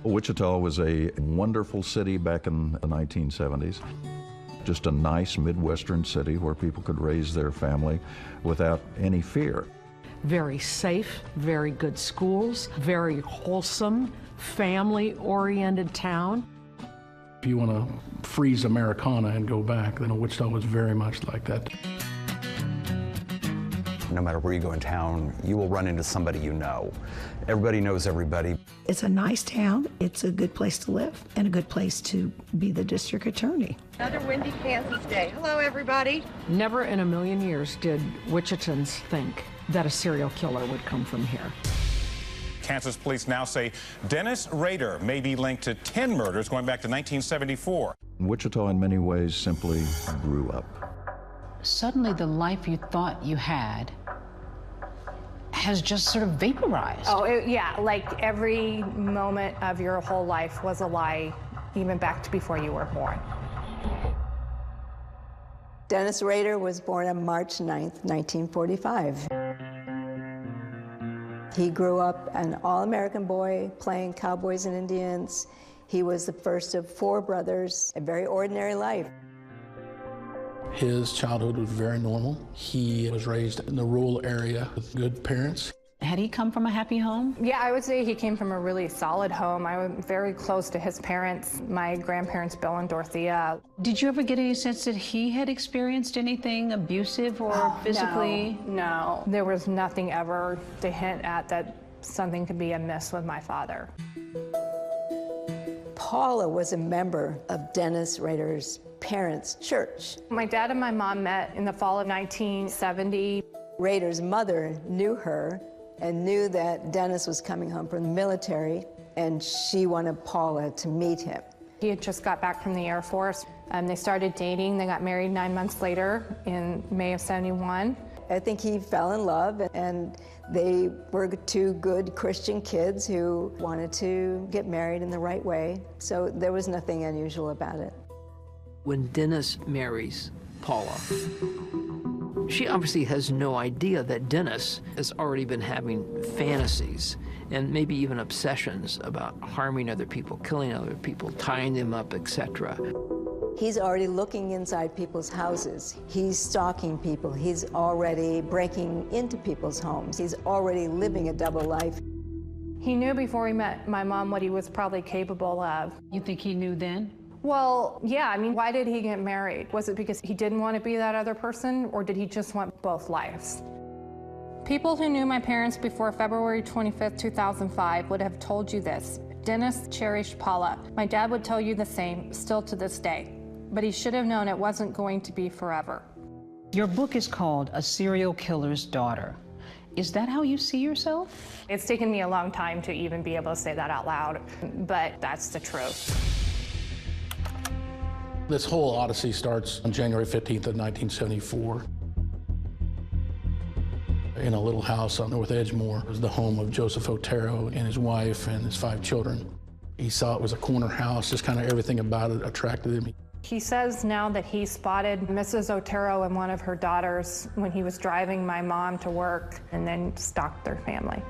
Wichita was a wonderful city back in the 1970s. Just a nice Midwestern city where people could raise their family without any fear. Very safe, very good schools, very wholesome, family-oriented town. If you want to freeze Americana and go back, then Wichita was very much like that. No matter where you go in town, you will run into somebody you know. Everybody knows everybody. It's a nice town. It's a good place to live and a good place to be the district attorney. Another windy Kansas day. Hello, everybody. Never in a million years did Wichitans think that a serial killer would come from here. Kansas police now say Dennis Rader may be linked to 10 murders going back to 1974. Wichita, in many ways, simply grew up. Suddenly, the life you thought you had has just sort of vaporized. Oh, yeah, like every moment of your whole life was a lie, even back to before you were born. Dennis Rader was born on March 9th, 1945. He grew up an all-American boy playing cowboys and Indians. He was the first of 4 brothers, a very ordinary life. His childhood was very normal. He was raised in the rural area with good parents. Had he come from a happy home? Yeah, I would say he came from a really solid home. I was very close to his parents, my grandparents, Bill and Dorothea. Did you ever get any sense that he had experienced anything abusive or physically? No, there was nothing ever to hint at that something could be amiss with my father. Paula was a member of Dennis Rader's parents' church. My dad and my mom met in the fall of 1970. Rader's mother knew her and knew that Dennis was coming home from the military, and she wanted Paula to meet him. He had just got back from the Air Force, and they started dating. They got married 9 months later in May of '71. I think he fell in love, and they were 2 good Christian kids who wanted to get married in the right way, so there was nothing unusual about it. When Dennis marries Paula, she obviously has no idea that Dennis has already been having fantasies and maybe even obsessions about harming other people, killing other people, tying them up, etc. He's already looking inside people's houses. He's stalking people. He's already breaking into people's homes. He's already living a double life. He knew before he met my mom what he was probably capable of. You think he knew then? Well, yeah, I mean, why did he get married? Was it because he didn't want to be that other person, or did he just want both lives? People who knew my parents before February 25th, 2005 would have told you this. Dennis cherished Paula. My dad would tell you the same, still to this day. But he should have known it wasn't going to be forever. Your book is called A Serial Killer's Daughter. Is that how you see yourself? It's taken me a long time to even be able to say that out loud, but that's the truth. This whole odyssey starts on January 15th of 1974. In a little house on North Edgemore. It was the home of Joseph Otero and his wife and his 5 children. He saw it was a corner house, just kind of everything about it attracted him. He says now that he spotted Mrs. Otero and one of her daughters when he was driving my mom to work and then stalked their family.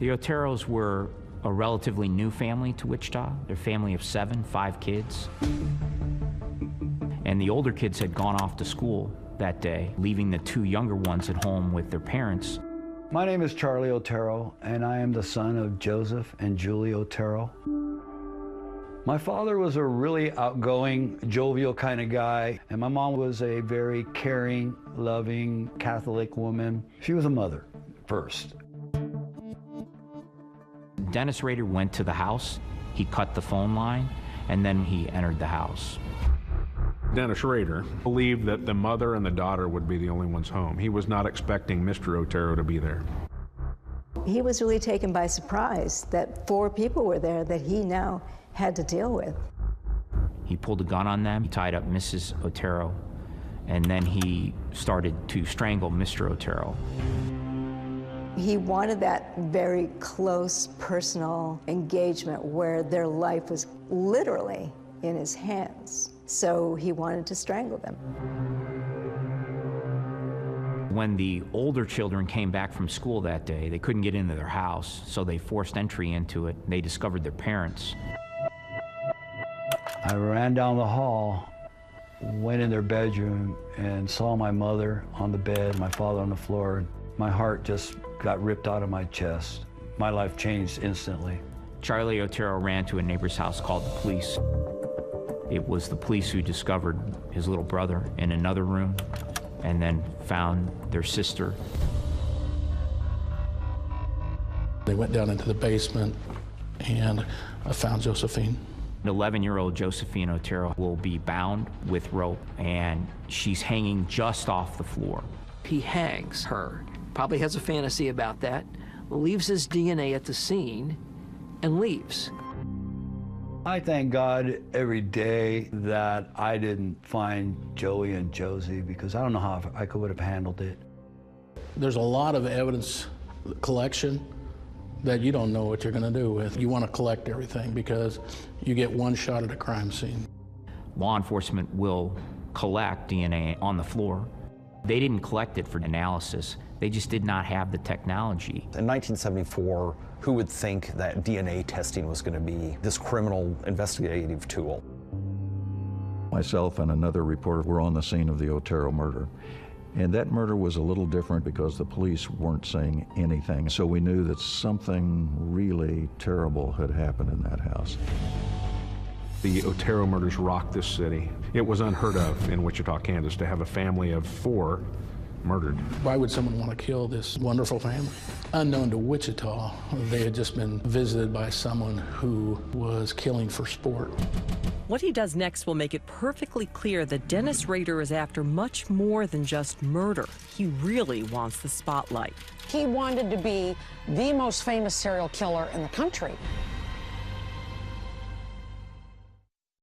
The Oteros were a relatively new family to Wichita. They're a family of 7, 5 kids. And the older kids had gone off to school that day, leaving the 2 younger ones at home with their parents. My name is Charlie Otero, and I am the son of Joseph and Julie Otero. My father was a really outgoing, jovial kind of guy, and my mom was a very caring, loving Catholic woman. She was a mother first. Dennis Rader went to the house, he cut the phone line, and then he entered the house. Dennis Rader believed that the mother and the daughter would be the only ones home. He was not expecting Mr. Otero to be there. He was really taken by surprise that 4 people were there that he now had to deal with. He pulled a gun on them, he tied up Mrs. Otero, and then he started to strangle Mr. Otero. He wanted that very close, personal engagement where their life was literally in his hands. So he wanted to strangle them. When the older children came back from school that day, they couldn't get into their house, so they forced entry into it. They discovered their parents. I ran down the hall, went in their bedroom, and saw my mother on the bed, my father on the floor. My heart just got ripped out of my chest. My life changed instantly. Charlie Otero ran to a neighbor's house, called the police. It was the police who discovered his little brother in another room and then found their sister. They went down into the basement and found Josephine. 11-year-old Josephine Otero will be bound with rope, and she's hanging just off the floor. He hangs her, probably has a fantasy about that, leaves his DNA at the scene, and leaves. I thank God every day that I didn't find Joey and Josie, because I don't know how I would have handled it. There's a lot of evidence collection that you don't know what you're going to do with. You want to collect everything because you get one shot at a crime scene. Law enforcement will collect DNA on the floor. They didn't collect it for analysis. They just did not have the technology. In 1974, who would think that DNA testing was going to be this criminal investigative tool? Myself and another reporter were on the scene of the Otero murder. And that murder was a little different because the police weren't saying anything. So we knew that something really terrible had happened in that house. The Otero murders rocked this city. It was unheard of in Wichita, Kansas, to have a family of 4 murdered. Why would someone want to kill this wonderful family? Unknown to Wichita, they had just been visited by someone who was killing for sport. What he does next will make it perfectly clear that Dennis Rader is after much more than just murder. He really wants the spotlight. He wanted to be the most famous serial killer in the country.